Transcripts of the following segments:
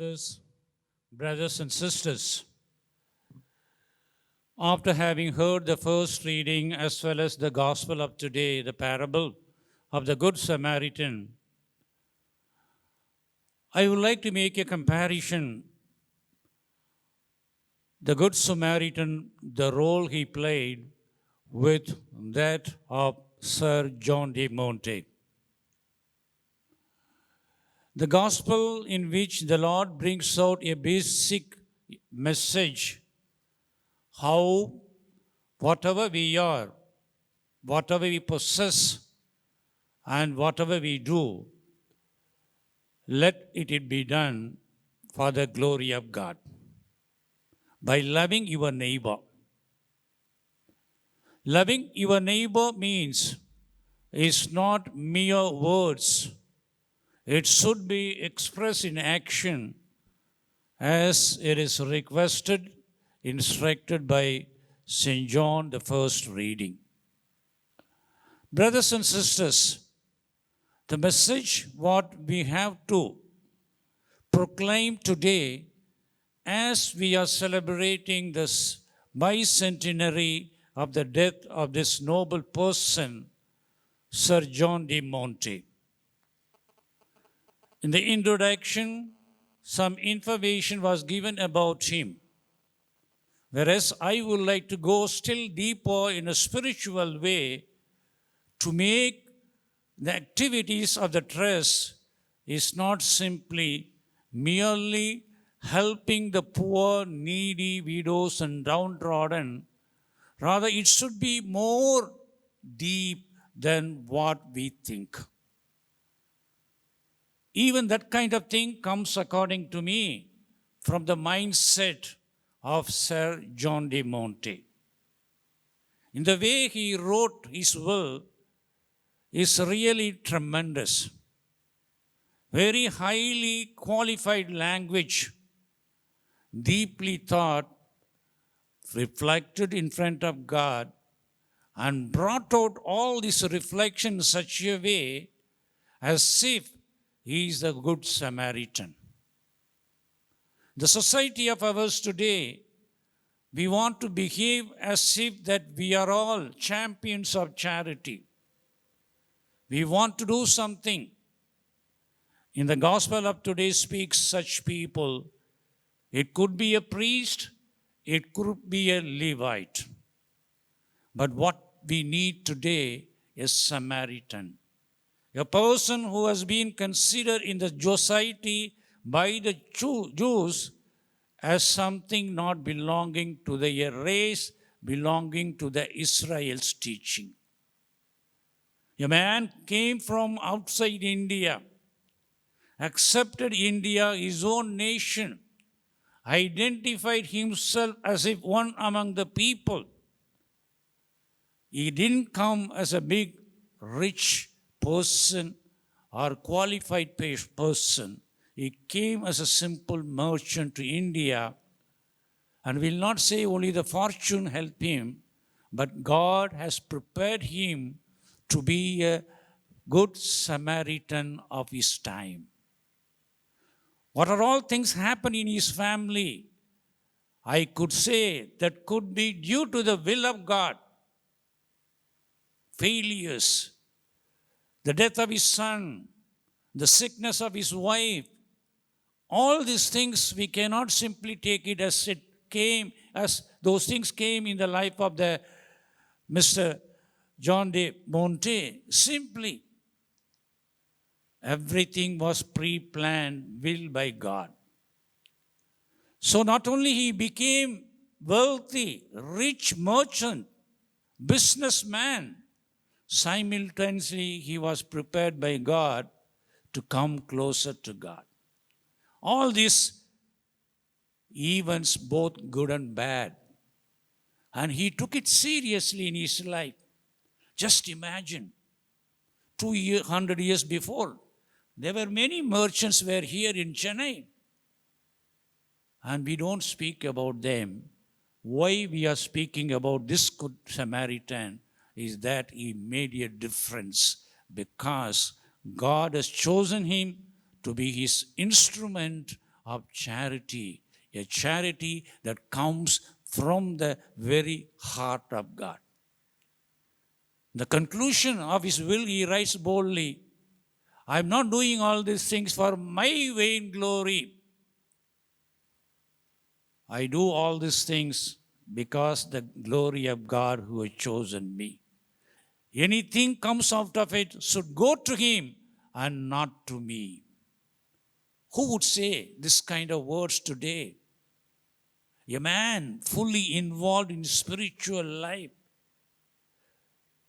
fathers, brothers and sisters, after having heard the first reading as well as the gospel of today, the parable of the Good Samaritan, I would like to make a comparison. The Good Samaritan, the role he played with that of Sir John de Monte. The gospel in which the Lord brings out a basic message how whatever we are, whatever we possess, and whatever we do, let it be done for the glory of God. By loving your neighbor. Loving your neighbor means it's not mere words. It should be expressed in action as it is requested, instructed by St. John, the first reading. Brothers and sisters, the message what we have to proclaim today as we are celebrating this bicentenary of the death of this noble person, Sir John de Monte. In the introduction, some information was given about him. Whereas I would like to go still deeper in a spiritual way to make the activities of the Trust is not simply merely helping the poor, needy, widows and downtrodden. Rather, it should be more deep than what we think. Even that kind of thing comes, according to me, from the mindset of Sir John de Monte. In the way he wrote his will is really tremendous. Very highly qualified language, deeply thought, reflected in front of God, and brought out all this reflection in such a way as if he is the Good Samaritan. The society of ours today, we want to behave as if that we are all champions of charity. We want to do something. In the gospel of today speaks such people. It could be a priest, it could be a Levite. But what we need today is Samaritan. A person who has been considered in the society by the Jews as something not belonging to the race, belonging to the Israel's teaching. A man came from outside India, accepted India, his own nation, identified himself as if one among the people. He didn't come as a big, rich person or qualified person. He came as a simple merchant to India, and will not say only the fortune helped him, but God has prepared him to be a good Samaritan of his time. What are all things happen in his family? I could say that could be due to the will of God. Failures, the death of his son, the sickness of his wife, all these things we cannot simply take it as it came, as those things came in the life of the Mr. John de Monte. Simply, everything was pre-planned, willed by God. So not only he became wealthy, rich merchant, businessman, simultaneously he was prepared by God to come closer to God. All these events, both good and bad, and he took it seriously in his life. Just imagine, 200 years before, there were many merchants were here in Chennai, and we don't speak about them. Why we are speaking about this Good Samaritan is that he made a difference because God has chosen him to be his instrument of charity, a charity that comes from the very heart of God. The conclusion of his will, he writes boldly, I am not doing all these things for my vain glory. I do all these things because the glory of God who has chosen me. Anything comes out of it should go to him and not to me. Who would say this kind of words today? A man fully involved in spiritual life,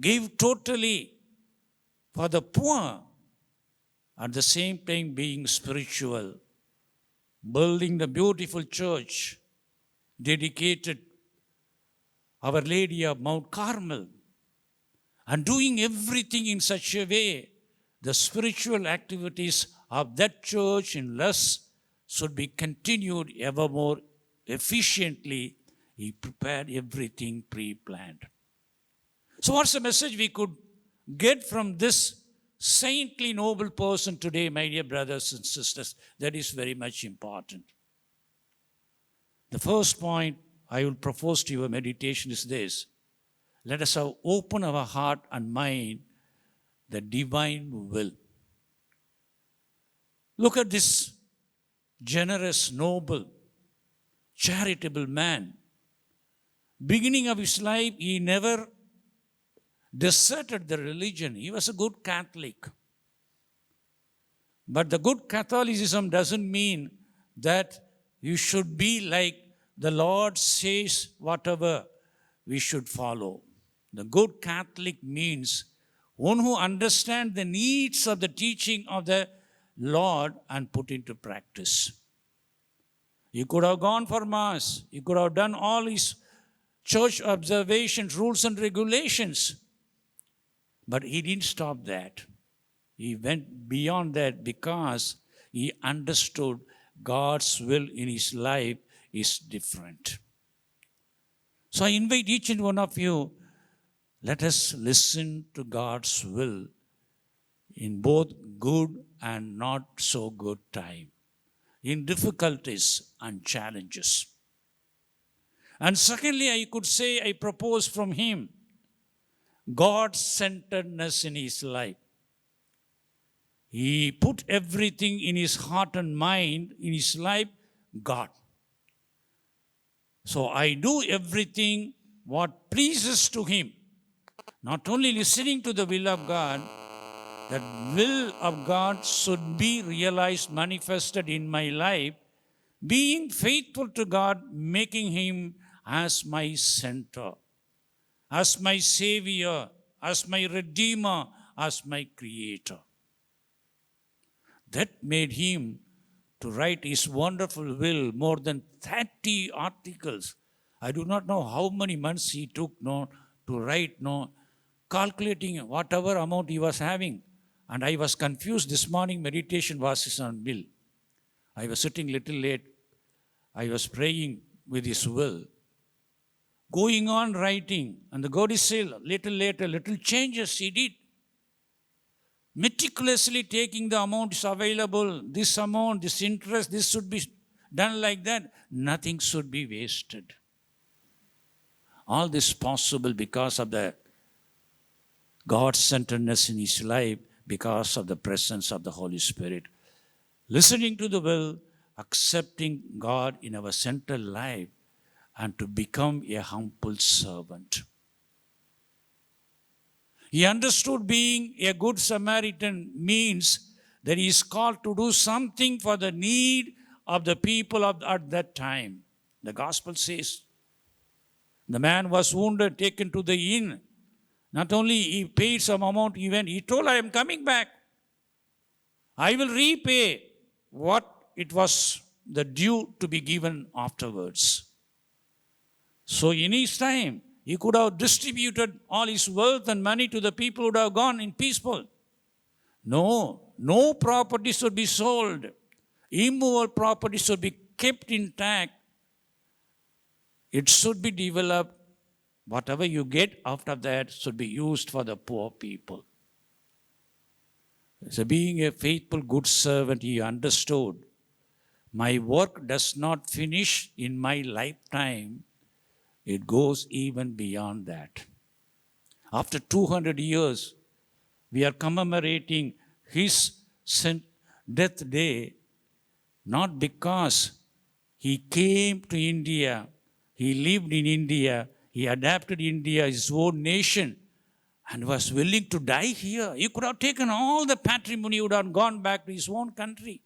gave totally for the poor, at the same time being spiritual, building the beautiful church dedicated Our Lady of Mount Carmel, and doing everything in such a way, the spiritual activities of that church in Luz should be continued ever more efficiently. He prepared everything pre-planned. So what's the message we could get from this saintly, noble person today, my dear brothers and sisters? That is very much important. The first point I will propose to your meditation is this. Let us open our heart and mind the divine will. Look at this generous, noble, charitable man. Beginning of his life, he never deserted the religion. He was a good Catholic. But the good Catholicism doesn't mean that you should be like the Lord says whatever we should follow. The good Catholic means one who understands the needs of the teaching of the Lord and put into practice. He could have gone for Mass. He could have done all his church observations, rules and regulations. But he didn't stop that. He went beyond that because he understood God's will in his life is different. So I invite each and one of you, let us listen to God's will in both good and not so good time, in difficulties and challenges. And secondly, I could say, I propose from him God-centeredness in his life. He put everything in his heart and mind, in his life, God. So I do everything what pleases to him. Not only listening to the will of God, that will of God should be realized, manifested in my life, being faithful to God, making him as my center, as my Savior, as my Redeemer, as my Creator. That made him to write his wonderful will, more than 30 articles. I do not know how many months he took to write, calculating whatever amount he was having. And I was confused this morning, meditation was on will. I was sitting little late. I was praying with his will. Going on writing, and the God is still, little later, little changes he did. Meticulously taking the amounts available, this amount, this interest, this should be done like that. Nothing should be wasted. All this possible because of the God-centeredness in his life, because of the presence of the Holy Spirit. Listening to the will, accepting God in our central life, and to become a humble servant. He understood being a good Samaritan means that he is called to do something for the need of the people at that time. The gospel says, the man was wounded, taken to the inn. Not only he paid some amount, he told, I am coming back. I will repay what it was the due to be given afterwards. So in his time, he could have distributed all his wealth and money to the people who would have gone in peaceful. No property should be sold. Immovable property should be kept intact. It should be developed. Whatever you get after that should be used for the poor people. So being a faithful, good servant, he understood my work does not finish in my lifetime. It goes even beyond that. After 200 years, we are commemorating his death day, not because he came to India, he lived in India, he adapted India, his own nation, and was willing to die here. He could have taken all the patrimony, would have gone back to his own country.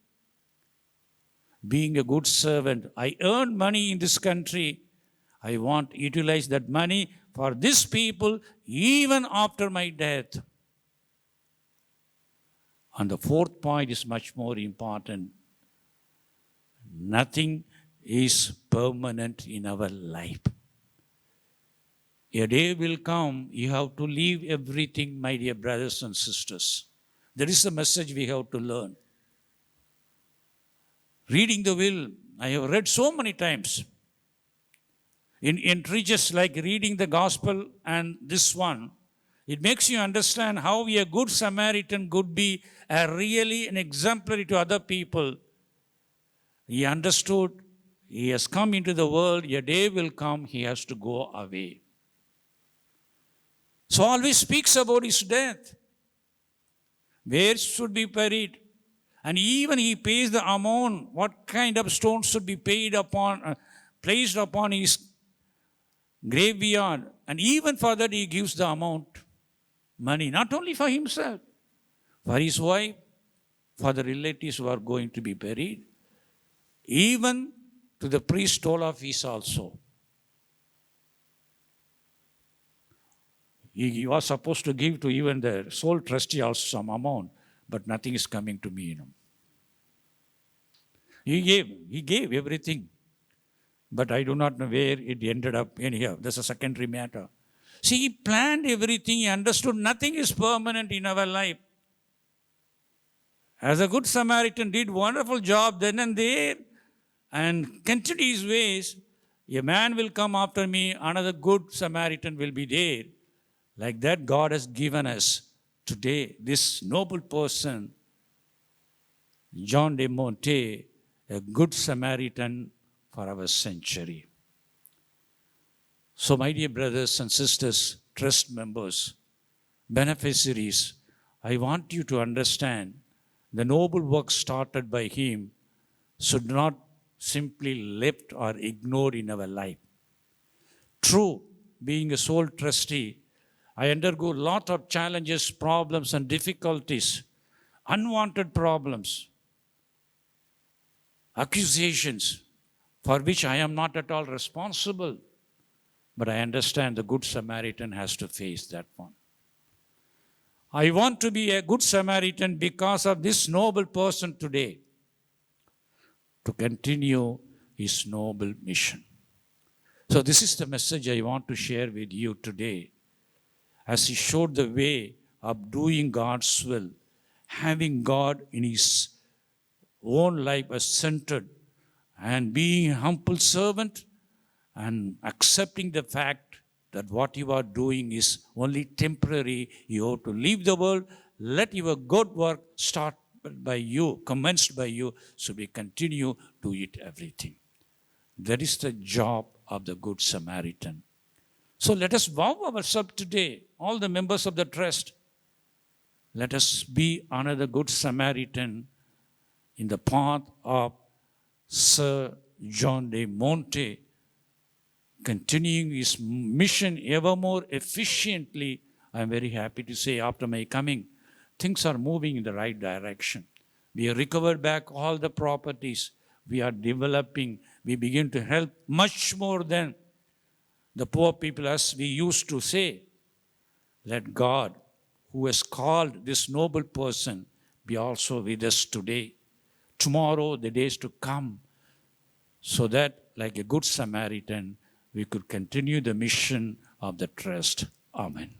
Being a good servant, I earned money in this country. I want to utilize that money for this people even after my death. And the fourth point is much more important. Nothing is permanent in our life. A day will come, you have to leave everything, my dear brothers and sisters. That is the message we have to learn. Reading the will, I have read so many times. In treatises like reading the gospel and this one, it makes you understand how a good Samaritan could be really an exemplary to other people. He understood, he has come into the world, a day will come, he has to go away. So always speaks about his death, where should be buried. And even he pays the amount, what kind of stones should be placed upon his graveyard. And even for that he gives the amount, money, not only for himself, for his wife, for the relatives who are going to be buried, even to the priest Olafis also. He was supposed to give to even the sole trustee also some amount, but nothing is coming to me. He gave everything. But I do not know where it ended up anyhow. That's a secondary matter. See, he planned everything. He understood nothing is permanent in our life. As a good Samaritan did wonderful job then and there and continued his ways. A man will come after me, another good Samaritan will be there. Like that, God has given us today this noble person, John de Monte, a good Samaritan for our century. So, my dear brothers and sisters, trust members, beneficiaries, I want you to understand the noble work started by him should not simply left or ignored in our life. True, being a sole trustee, I undergo a lot of challenges, problems, and difficulties, unwanted problems, accusations, for which I am not at all responsible. But I understand the Good Samaritan has to face that one. I want to be a Good Samaritan because of this noble person today, to continue his noble mission. So this is the message I want to share with you today. As he showed the way of doing God's will, having God in his own life as centered, and being a humble servant, and accepting the fact that what you are doing is only temporary. You have to leave the world. Let your good work start by you, commenced by you, so we continue to eat everything. That is the job of the Good Samaritan. So let us vow ourselves today, all the members of the trust, let us be another Good Samaritan in the path of Sir John de Monte, continuing his mission ever more efficiently. I am very happy to say after my coming, things are moving in the right direction. We have recovered back all the properties. We are developing. We begin to help much more than the poor people, as we used to say. Let God, who has called this noble person, be also with us today, tomorrow, the days to come, so that, like a good Samaritan, we could continue the mission of the trust. Amen.